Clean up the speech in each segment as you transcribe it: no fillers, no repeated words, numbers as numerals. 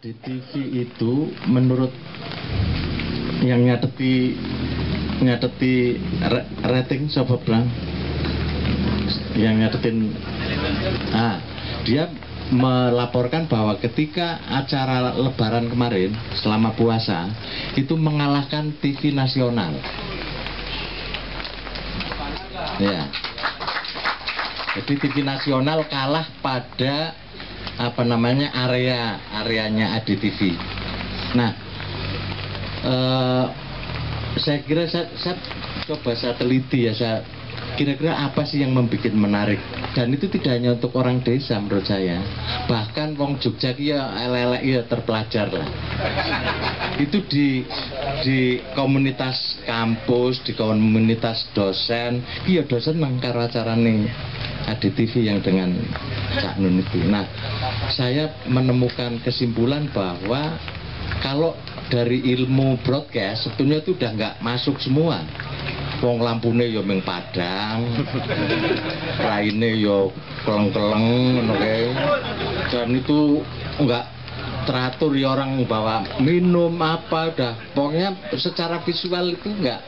ADTV itu menurut yang ngateti rating siapa bilang yang ngatetin dia melaporkan bahwa ketika acara Lebaran kemarin selama puasa itu mengalahkan TV nasional ya. Jadi TV nasional kalah pada areanya ADTV. Nah, saya kira saya coba saya teliti ya, saya kira-kira apa sih yang membuat menarik, dan itu tidak hanya untuk orang desa menurut saya, bahkan wong Jogja ya elek ya terpelajar lah. Itu di komunitas kampus, di komunitas dosen, iya dosen mengkar acara nih ADTV yang dengan Cak Nun itu. Nah, saya menemukan kesimpulan bahwa kalau dari ilmu broadcast sebetulnya itu udah nggak masuk semua. Wong lampune yo ming padang, raine yo keleng-keleng, dan itu nggak teratur ya, orang bawa minum apa, dah pokoknya secara visual itu nggak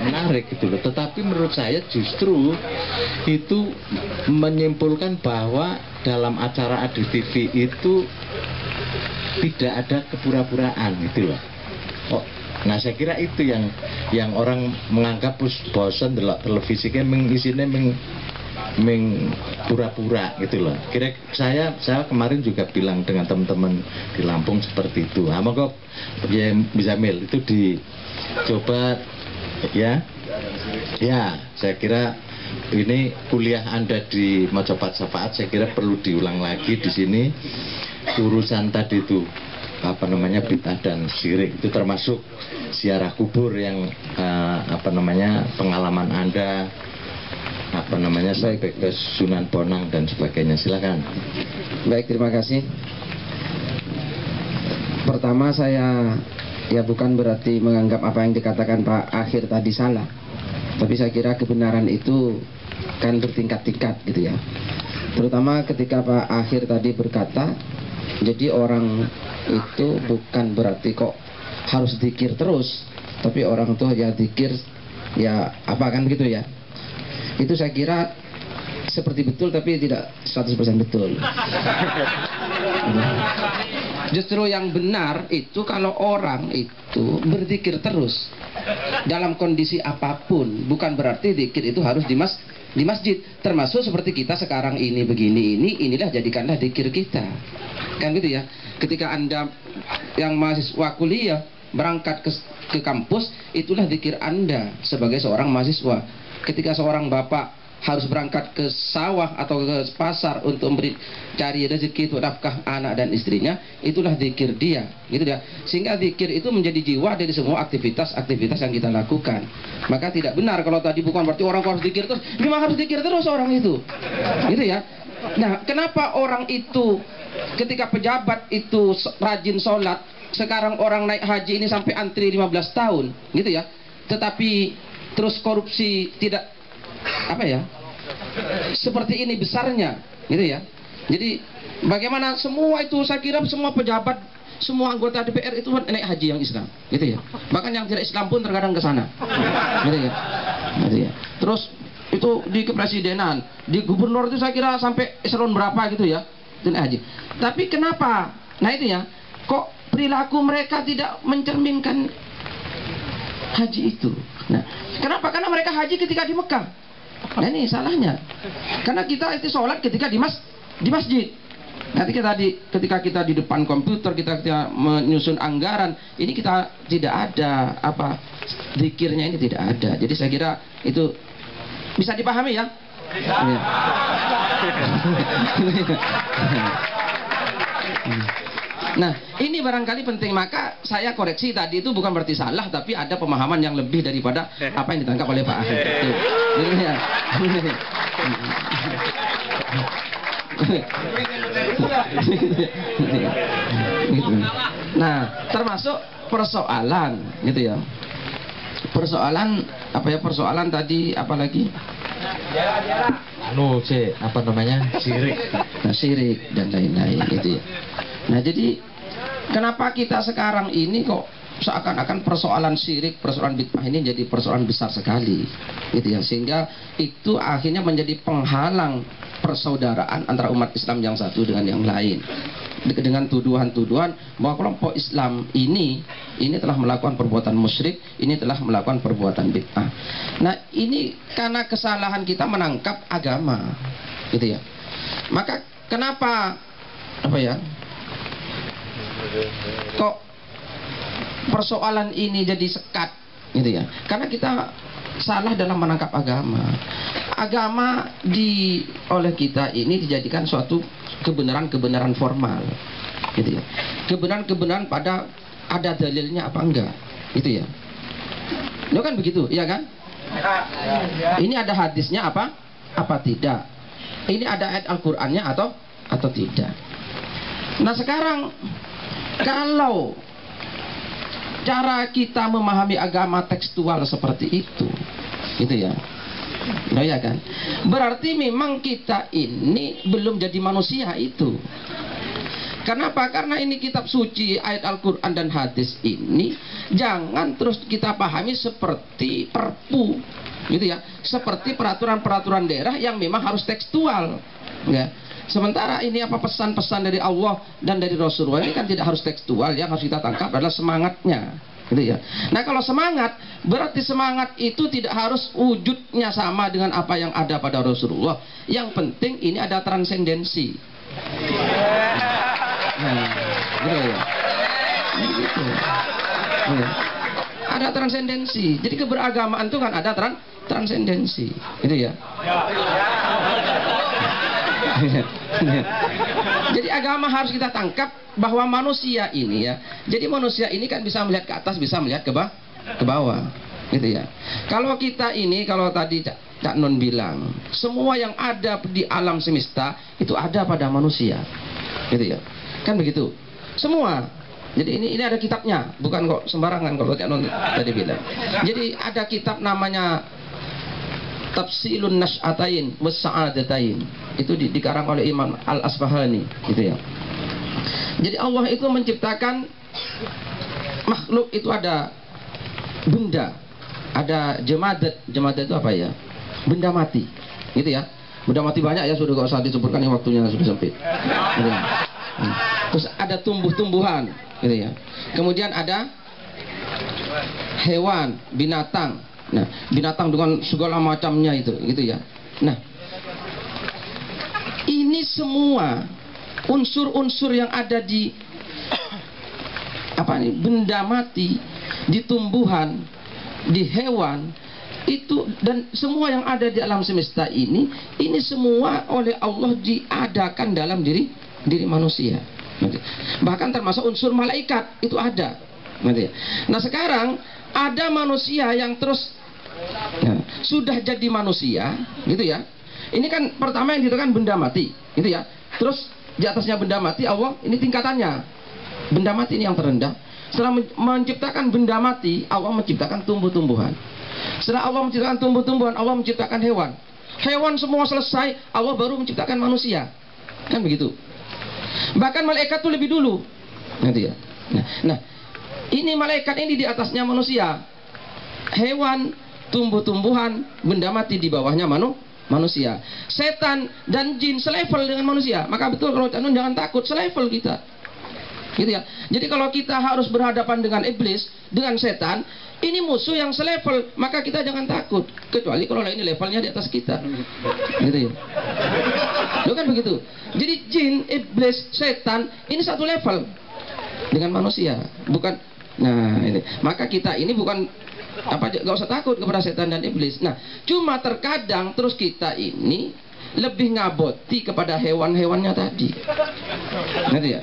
menarik gitu loh. Tetapi menurut saya justru itu menyimpulkan bahwa dalam acara ADTV itu tidak ada kepura-puraan gitu loh. Nah saya kira itu yang orang menganggap bosan delok televisi kan mengisinya pura-pura gitu loh. Kira saya kemarin juga bilang dengan teman-teman di Lampung seperti itu. Monggo ya bisa Mil itu dicoba ya. Ya, saya kira ini kuliah Anda di Mojopat Syafaat saya kira perlu diulang lagi di sini. Urusan tadi itu bid'ah dan syirik itu termasuk ziarah kubur yang pengalaman Anda sampai ke Sunan Bonang dan sebagainya. Silakan. Baik, terima kasih. Pertama saya ya bukan berarti menganggap apa yang dikatakan Pak Akhir tadi salah, tapi saya kira kebenaran itu kan bertingkat-tingkat gitu ya. Terutama ketika Pak Akhir tadi berkata, jadi orang itu bukan berarti kok harus zikir terus, tapi orang tuh ya zikir ya apa kan gitu ya. Itu saya kira seperti betul tapi tidak 100% betul. Justru yang benar itu kalau orang itu berzikir terus dalam kondisi apapun, bukan berarti zikir itu harus di masjid. Termasuk seperti kita sekarang ini begini, inilah jadikanlah zikir kita. Kan gitu ya. Ketika Anda yang mahasiswa kuliah berangkat ke kampus, itulah zikir Anda sebagai seorang mahasiswa. Ketika seorang bapak harus berangkat ke sawah atau ke pasar untuk cari rezeki untuk nafkah anak dan istrinya, itulah zikir dia, gitu ya. Sehingga zikir itu menjadi jiwa dari semua aktivitas yang kita lakukan. Maka tidak benar kalau tadi bukan berarti orang harus zikir terus. Memang harus zikir terus orang itu, gitu ya. Nah, kenapa orang itu ketika pejabat itu rajin sholat, sekarang orang naik haji ini sampai antri 15 tahun, gitu ya. Tetapi terus korupsi tidak seperti ini besarnya, gitu ya. Jadi bagaimana semua itu, saya kira semua pejabat, semua anggota DPR itu naik haji yang Islam, gitu ya. Bahkan yang tidak Islam pun terkadang ke sana, gitu ya. Gitu ya. Terus itu di kepresidenan, di gubernur itu saya kira sampai eselon berapa gitu ya, itu naik haji. Tapi kenapa? Nah itu ya, kok perilaku mereka tidak mencerminkan haji itu. Nah, kenapa? Karena mereka haji ketika di Mekah. Nah ini salahnya. Karena kita itu sholat ketika di masjid. Nanti ketika kita di depan komputer, kita menyusun anggaran, ini kita tidak ada zikirnya, ini tidak ada. Jadi saya kira itu bisa dipahami ya. Nah, ini barangkali penting, maka saya koreksi tadi itu bukan berarti salah, tapi ada pemahaman yang lebih daripada apa yang ditangkap oleh Pak Akhir. Nah, termasuk persoalan, gitu ya. Persoalan persoalan tadi apalagi? Syirik. Nah, syirik dan lain-lain gitu ya. Nah, jadi kenapa kita sekarang ini kok seakan-akan persoalan syirik, persoalan bid'ah ini jadi persoalan besar sekali, gitu ya, sehingga itu akhirnya menjadi penghalang persaudaraan antara umat Islam yang satu dengan yang lain, dengan tuduhan-tuduhan bahwa kelompok Islam ini telah melakukan perbuatan musyrik, ini telah melakukan perbuatan bid'ah. Nah, ini karena kesalahan kita menangkap agama, gitu ya. Maka kenapa kok persoalan ini jadi sekat, gitu ya? Karena kita salah dalam menangkap agama. Agama oleh kita ini dijadikan suatu kebenaran-kebenaran formal, gitu ya. Kebenaran-kebenaran pada ada dalilnya apa enggak, gitu ya. Lo kan begitu, ya kan? Ini ada hadisnya apa tidak? Ini ada ayat Al-Qur'annya atau tidak? Nah, sekarang kalau cara kita memahami agama tekstual seperti itu, gitu ya. Nah, ya kan? Berarti memang kita ini belum jadi manusia itu. Kenapa? Karena ini kitab suci, ayat Al-Quran dan hadis ini jangan terus kita pahami seperti perpu, gitu ya, seperti peraturan-peraturan daerah yang memang harus tekstual, ya. Sementara ini pesan-pesan dari Allah dan dari Rasulullah ini kan tidak harus tekstual, yang harus kita tangkap adalah semangatnya, gitu ya. Nah, kalau semangat, berarti semangat itu tidak harus wujudnya sama dengan apa yang ada pada Rasulullah. Yang penting ini ada transendensi. Nah, gitu ya. Gitu. Ya. Ada transendensi. Jadi keberagamaan itu kan ada transendensi, gitu ya. Jadi agama harus kita tangkap bahwa manusia ini, ya. Jadi manusia ini kan bisa melihat ke atas, bisa melihat ke bawah, gitu ya. Kalau kita ini, kalau tadi Cak Nun bilang, semua yang ada di alam semesta itu ada pada manusia, gitu ya. Kan begitu. Semua. Jadi ini ada kitabnya, bukan kok sembarangan kalau Cak Nun tadi bilang. Jadi ada kitab namanya Tafsilun Nash'atain Wassa'adatain. Itu dikarang oleh Imam Al-Asfahani, gitu ya. Jadi Allah itu menciptakan makhluk, itu ada benda, ada jemadat. Jemadat itu apa ya? Benda mati, gitu ya. Benda mati banyak ya, sudah gak usah disebutkan, yang waktunya sudah sempit, gitu ya. Terus ada tumbuh-tumbuhan, gitu ya. Kemudian ada hewan, binatang. Nah, binatang dengan segala macamnya itu, gitu ya. Nah, ini semua unsur-unsur yang ada di benda mati, di tumbuhan, di hewan itu, dan semua yang ada di alam semesta ini semua oleh Allah diadakan dalam diri manusia. Bahkan termasuk unsur malaikat itu ada. Nah, sekarang ada manusia yang terus sudah jadi manusia, gitu ya. Ini kan pertama yang ditekan benda mati, gitu ya. Terus di atasnya benda mati, Allah ini tingkatannya. Benda mati ini yang terendah. Setelah menciptakan benda mati, Allah menciptakan tumbuh-tumbuhan. Setelah Allah menciptakan tumbuh-tumbuhan, Allah menciptakan hewan. Hewan semua selesai, Allah baru menciptakan manusia. Kan begitu. Bahkan malaikat itu lebih dulu, gitu ya. Nah, ini malaikat ini di atasnya manusia. Hewan, tumbuh-tumbuhan, benda mati di bawahnya manusia. Setan dan jin selevel dengan manusia. Maka betul kalau jangan takut, selevel kita, gitu ya. Jadi kalau kita harus berhadapan dengan iblis, dengan setan, ini musuh yang selevel, maka kita jangan takut. Kecuali kalau ini levelnya di atas kita, gitu ya. Loh, kan begitu. Jadi jin, iblis, setan ini satu level dengan manusia, bukan. Nah, ini. Maka kita ini bukan gak usah takut kepada setan dan iblis. Nah, cuma terkadang terus kita ini lebih ngaboti kepada hewan-hewannya tadi, gitu ya.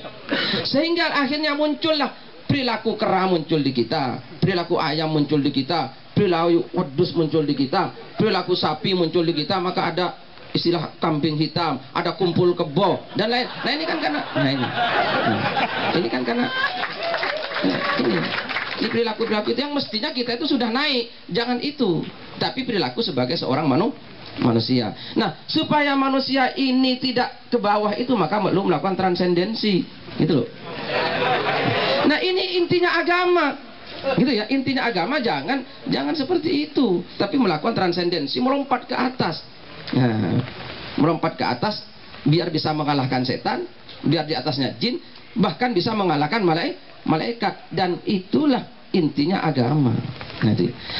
Sehingga akhirnya muncullah perilaku kera muncul di kita, perilaku ayam muncul di kita, perilaku wedus muncul di kita, perilaku sapi muncul di kita. Maka ada istilah kambing hitam, ada kumpul kebo dan lain. Nah, ini kan karena ini kan karena ini perilaku-perilaku itu yang mestinya kita itu sudah naik, jangan itu, tapi perilaku sebagai seorang manusia. Nah, supaya manusia ini tidak ke bawah itu, maka perlu melakukan transendensi, gitu loh. Nah, ini intinya agama. Gitu ya, intinya agama jangan seperti itu, tapi melakukan transendensi, melompat ke atas. Nah, melompat ke atas biar bisa mengalahkan setan, biar di atasnya jin, bahkan bisa mengalahkan malaikat, dan itulah intinya agama.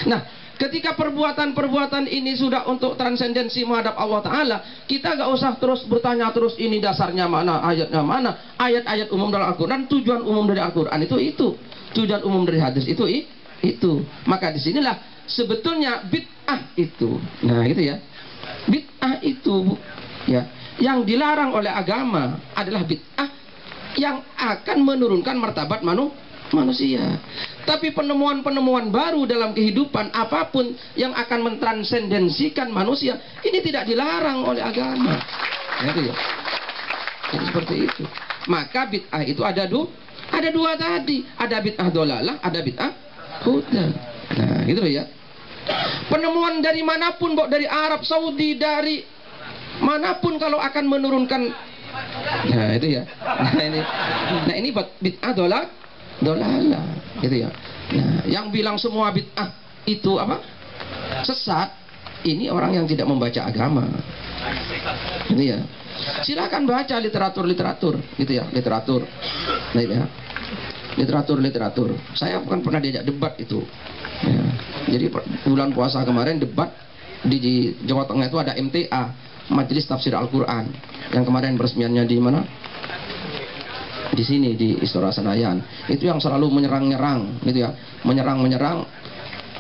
Nah, ketika perbuatan-perbuatan ini sudah untuk transendensi menghadap Allah Ta'ala, kita gak usah terus bertanya terus ini dasarnya mana, ayatnya mana, ayat-ayat umum dalam Al-Quran, tujuan umum dari Al-Quran itu, tujuan umum dari hadis itu. Maka disinilah sebetulnya bid'ah itu. Nah gitu ya, bid'ah itu ya, yang dilarang oleh agama adalah bid'ah yang akan menurunkan martabat manusia. Tapi penemuan-penemuan baru dalam kehidupan apapun yang akan mentransendensikan manusia, ini tidak dilarang oleh agama. Gitu ya. Jadi seperti itu. Maka bid'ah itu ada dua tadi, ada bid'ah dolalah, ada bid'ah huda. Nah, gitu loh ya. Penemuan dari manapun, dari Arab Saudi, dari manapun, kalau akan menurunkan, nah itu ya. Nah ini bid'ah dolalah, gitu ya. Nah, yang bilang semua bid'ah itu apa? Sesat, ini orang yang tidak membaca agama. Gitu ya. Silakan baca literatur, gitu ya, literatur. Nah, ya. Literatur. Saya bukan pernah diajak debat itu. Ya. Jadi bulan puasa kemarin debat di Jawa Tengah itu ada MTA, Majelis Tafsir Al-Quran, yang kemarin peresmiannya di mana? Di sini di Istora Senayan. Itu yang selalu menyerang-nyerang, gitu ya, menyerang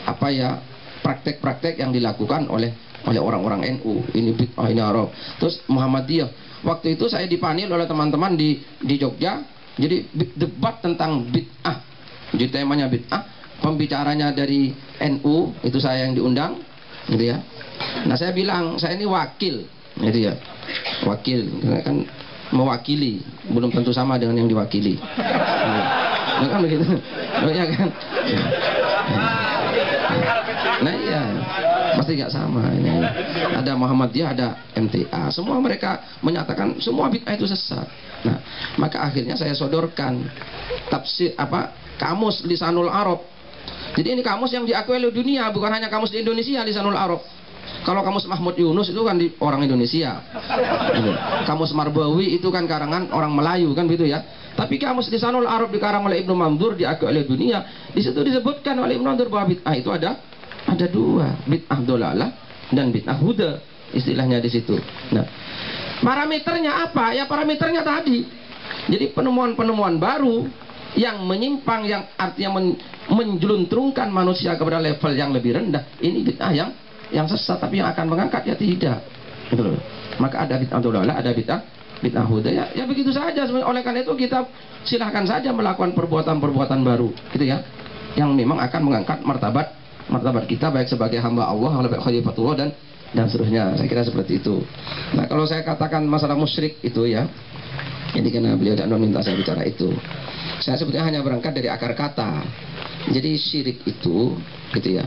apa ya, praktek-praktek yang dilakukan oleh orang-orang NU. Ini bid'ah, ini Arab. Terus Muhammadiyah. Waktu itu saya dipanggil oleh teman-teman di Jogja. Jadi debat tentang bid'ah. Jadi temanya bid'ah. Pembicaranya dari NU, itu saya yang diundang, gitu ya. Nah saya bilang saya ini wakil, gitu ya. Wakil, kan mewakili, belum tentu sama dengan yang diwakili. Nah, kan begitu. Oh, ya kan? Nah iya, pasti nggak sama ini. Ada Muhammadiyah, ada MTA. Semua mereka menyatakan semua bid'ah itu sesat. Nah, maka akhirnya saya sodorkan tafsir kamus Lisanul Arab. Jadi ini kamus yang diakui oleh dunia, bukan hanya kamus di Indonesia, Lisanul Arab. Kalau kamus Mahmud Yunus itu kan orang Indonesia. Kamus Marbawi itu kan karangan orang Melayu, kan begitu ya. Tapi kamus Lisanul Arab dikarang oleh Ibnu Mandur, diakui oleh dunia. Di situ disebutkan oleh Ibnu Mandur bahwa bid'ah itu ada dua, bid'ah dolalah dan bid'ah huda, istilahnya di situ. Nah, parameternya apa? Ya parameternya tadi. Jadi penemuan-penemuan baru yang menyimpang, yang artinya menjeluntrungkan manusia kepada level yang lebih rendah, ini bid'ah yang sesat, tapi yang akan mengangkat ya tidak. Gitu loh. Maka ada bid'ah dolalah, ada bid'ah huda, ya begitu saja. Oleh karena itu kita silahkan saja melakukan perbuatan-perbuatan baru, gitu ya, yang memang akan mengangkat martabat kita, baik sebagai hamba Allah, sebagai khalifatullah, dan seterusnya. Saya kira seperti itu. Nah, kalau saya katakan masalah musyrik itu ya, jadi karena beliau tidak minta saya bicara itu, saya sebetulnya hanya berangkat dari akar kata. Jadi syirik itu, gitu ya,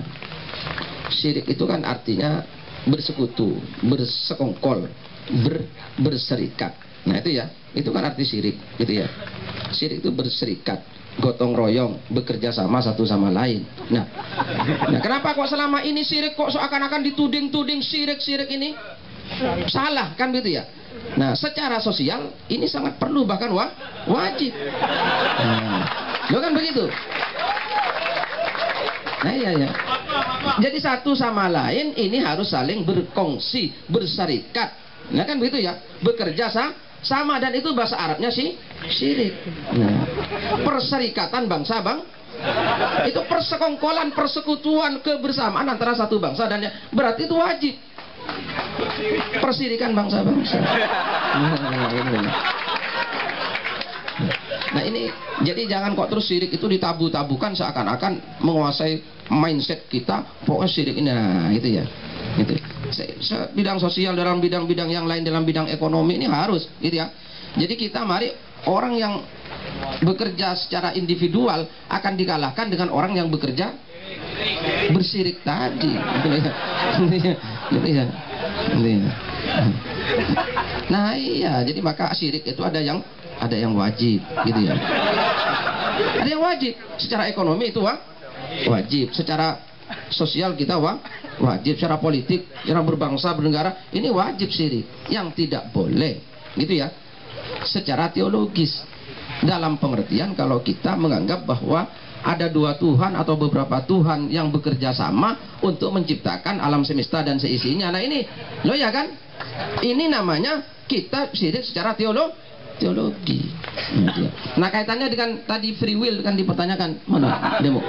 syirik itu kan artinya bersekutu, bersekongkol, berserikat. Nah itu ya, itu kan arti syirik, gitu ya. Syirik itu berserikat, gotong royong, bekerja sama satu sama lain. Nah kenapa kok selama ini syirik kok seakan-akan dituding-tuding syirik ini salah, kan gitu ya. Nah secara sosial ini sangat perlu, bahkan wajib. Loh kan begitu. Nah iya ya. Jadi satu sama lain ini harus saling berkongsi, berserikat. Nah kan begitu ya. Bekerja sama, dan itu bahasa Arabnya syirik. Nah, perserikatan bangsa itu persekongkolan, persekutuan, kebersamaan antara satu bangsa dan berarti itu wajib. Persirikan bangsa-bangsa. Nah ini, jadi jangan kok terus syirik itu ditabu-tabukan seakan-akan menguasai mindset kita. Pokoknya syirik ini, nah itu ya, gitu. Bidang sosial, dalam bidang-bidang yang lain, dalam bidang ekonomi ini harus, gitu ya. Jadi kita mari, orang yang bekerja secara individual akan dikalahkan dengan orang yang bekerja bersyirik tadi, gitu ya. Nah iya, jadi maka syirik itu ada yang wajib, gitu ya. Ada yang wajib. Secara ekonomi itu wajib. Secara sosial kita wajib. Secara politik, secara berbangsa, bernegara, ini wajib syirik. Yang tidak boleh, gitu ya, secara teologis. Dalam pengertian kalau kita menganggap bahwa ada dua Tuhan atau beberapa Tuhan yang bekerja sama untuk menciptakan alam semesta dan seisinya. Nah ini, loh ya kan? Ini namanya kita syirik secara teologi. Nah kaitannya dengan tadi free will kan dipertanyakan, mana demo.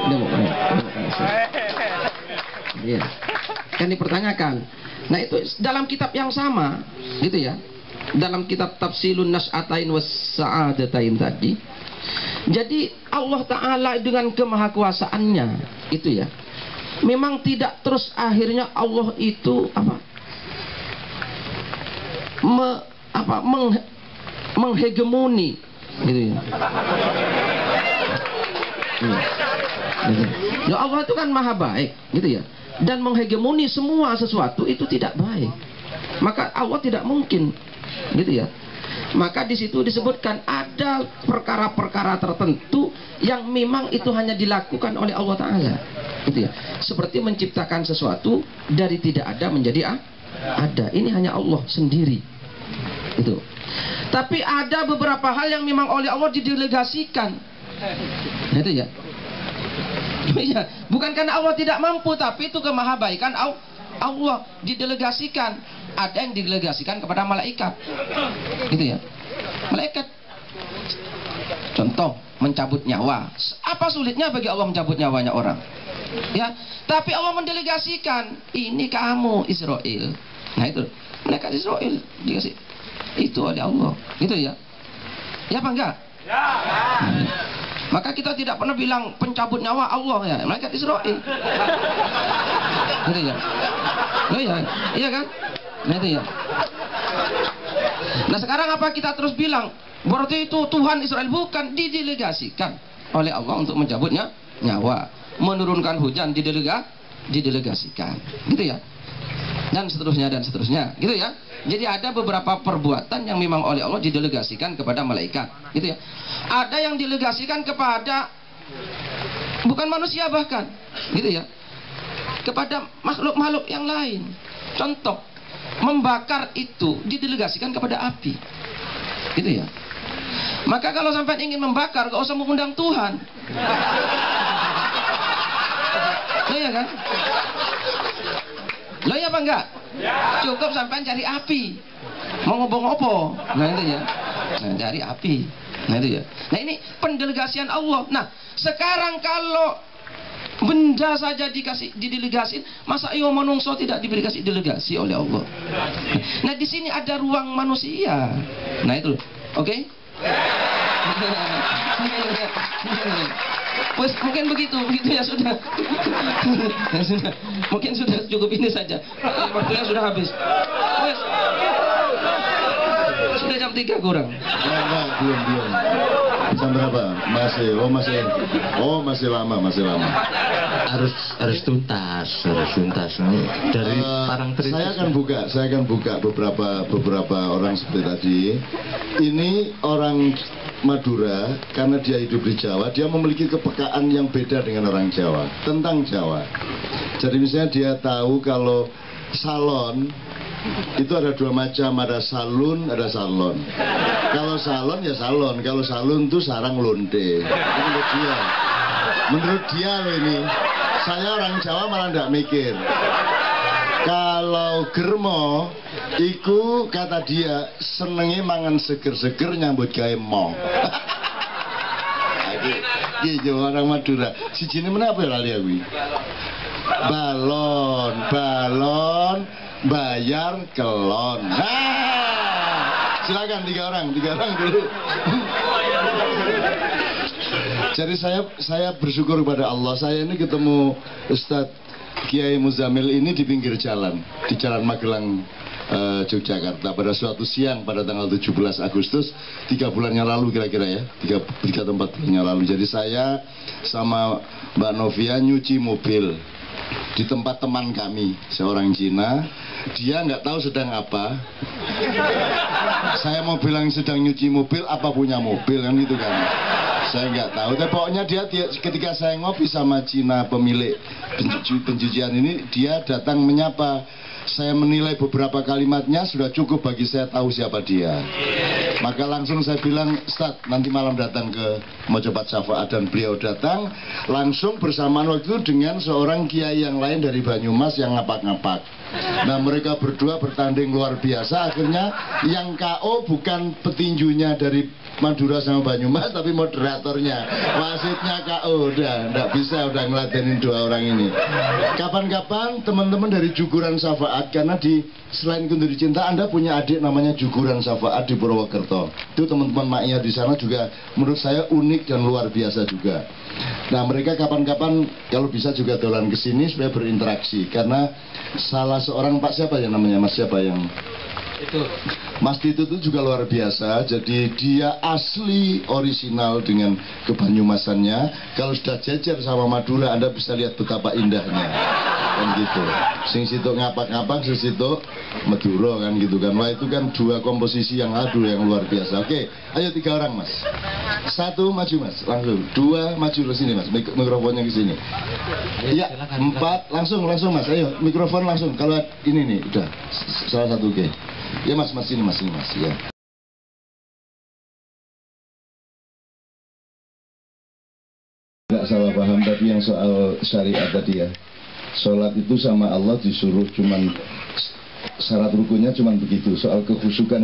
Iya, kan dipertanyakan. Nah itu dalam kitab yang sama, gitu ya. Dalam kitab Tafsilun Nas'atain was Sa'adatain tadi. Jadi Allah Ta'ala dengan kemahakuasaannya itu ya, memang tidak terus akhirnya Allah itu menghegemoni gitu ya. Ya Allah itu kan maha baik gitu ya, dan menghegemoni semua sesuatu itu tidak baik. Maka Allah tidak mungkin gitu ya. Maka di situ disebutkan ada perkara-perkara tertentu yang memang itu hanya dilakukan oleh Allah Ta'ala, gitu ya. Seperti menciptakan sesuatu dari tidak ada menjadi ada. Ini hanya Allah sendiri, itu. Tapi ada beberapa hal yang memang oleh Allah didelegasikan, itu ya. Bukan karena Allah tidak mampu, tapi itu kemahabaikan Allah didelegasikan. Ada yang didelegasikan kepada malaikat, gitu ya. Malaikat, contoh mencabut nyawa. Apa sulitnya bagi Allah mencabut nyawanya orang? Ya, tapi Allah mendelegasikan, ini kamu Israel. Nah itu malaikat Israel dikasih itu oleh Allah, gitu ya. Ya apa enggak? Ya. Maka kita tidak pernah bilang pencabut nyawa Allah ya, malaikat Israel. Gitu ya. Oh ya, iya kan? Nah itu ya. Nah sekarang apa kita terus bilang berarti itu Tuhan Israel? Bukan, didelegasikan oleh Allah untuk mencabutnya nyawa, menurunkan hujan didelegasikan, gitu ya. Dan seterusnya, gitu ya. Jadi ada beberapa perbuatan yang memang oleh Allah didelegasikan kepada malaikat, gitu ya. Ada yang didelegasikan kepada bukan manusia bahkan, gitu ya, kepada makhluk-makhluk yang lain. Contoh, membakar itu didelegasikan kepada api, gitu ya. Maka kalau sampai ingin membakar, gak usah mengundang Tuhan. Loh ya kan? Loh ya apa enggak? Cukup sampai cari api. Mau ngobong opo? Nah itu ya. Nah cari api. Nah itu ya. Nah ini pendelegasian Allah. Nah sekarang kalau benda saja didelegasi, masa iyo manungso tidak diberi delegasi oleh Allah? Nah di sini ada ruang manusia. Nah itu, oke? Pues mungkin begitu ya sudah. Mungkin sudah cukup ini saja. Waktunya sudah habis. Pues, sudah jam 3 kurang. Belum. Jam berapa? Masih lama. Harus tuntas dari parang tritis. Saya akan buka beberapa orang seperti tadi. Ini orang Madura, karena dia hidup di Jawa, dia memiliki kepekaan yang beda dengan orang Jawa tentang Jawa. Jadi misalnya dia tahu kalau salon itu ada dua macam, ada salun, ada salon. Kalau salon ya salon, kalau salun itu sarang lonte. Itu menurut dia loh ini. Saya orang Jawa malah tidak mikir. Kalau germo, iku kata dia senengi mangan seger-seger nyambut gawe mo. Gitu orang Madura. Si jini mana apa ya lali aku? Balon, bayar kelon. Silakan tiga orang dulu. Jadi saya bersyukur kepada Allah. Saya ini ketemu Ustadz Kiai Muzamil ini di pinggir jalan, di Jalan Magelang, Yogyakarta pada suatu siang pada tanggal 17 Agustus 3 bulan yang lalu kira-kira ya, 3 atau 4 bulan yang lalu. Jadi saya sama Mbak Novia nyuci mobil di tempat teman kami, seorang Cina. Dia nggak tahu sedang apa. Saya mau bilang sedang nyuci mobil, apa punya mobil kan gitu kan. Saya nggak tahu. Tapi pokoknya dia ketika saya ngopi sama Cina pemilik pencucian ini, dia datang menyapa. Saya menilai beberapa kalimatnya sudah cukup bagi saya tahu siapa dia. Maka langsung saya bilang, Ustaz, nanti malam datang ke Mojopat Syafaat, dan beliau datang langsung bersamaan waktu itu dengan seorang kiai yang lain dari Banyumas yang ngapak-ngapak. Nah, mereka berdua bertanding luar biasa. Akhirnya yang KO bukan petinjunya dari Madura sama Banyumas, tapi moderatornya, wasitnya KO. Udah, nggak bisa udah ngeladenin dua orang ini. Kapan-kapan teman-teman dari Juguran Syafaat, karena di selain Kunturi Cinta, Anda punya adik namanya Juguran Syafaat di Purwokerto. Itu teman-teman maknya di sana juga menurut saya unik dan luar biasa juga. Nah, mereka kapan-kapan kalau bisa juga dolan ke sini supaya berinteraksi, karena salah seorang Pak siapa ya namanya, Mas siapa yang itu Mas Tito itu juga luar biasa. Jadi dia asli orisinal dengan kebanyumasannya. Kalau sudah jejer sama Madura, Anda bisa lihat betapa indahnya kan gitu. Sing situ ngapak-ngapak, sing situ Madura kan gitu kan. Wah, itu kan dua komposisi yang aduh yang luar biasa. Oke, ayo 3 orang Mas. 1 maju Mas, langsung. 2 maju ke sini Mas, mikrofonnya ke sini. Ya, 4 langsung Mas. Ayo mikrofon langsung. Kalau ini nih udah salah satu oke. Ya Mas, ini Mas ya. Nggak salah paham tadi yang soal syariat tadi ya. Sholat itu sama Allah disuruh cuman syarat rukunnya cuman begitu. Soal kekhusyukan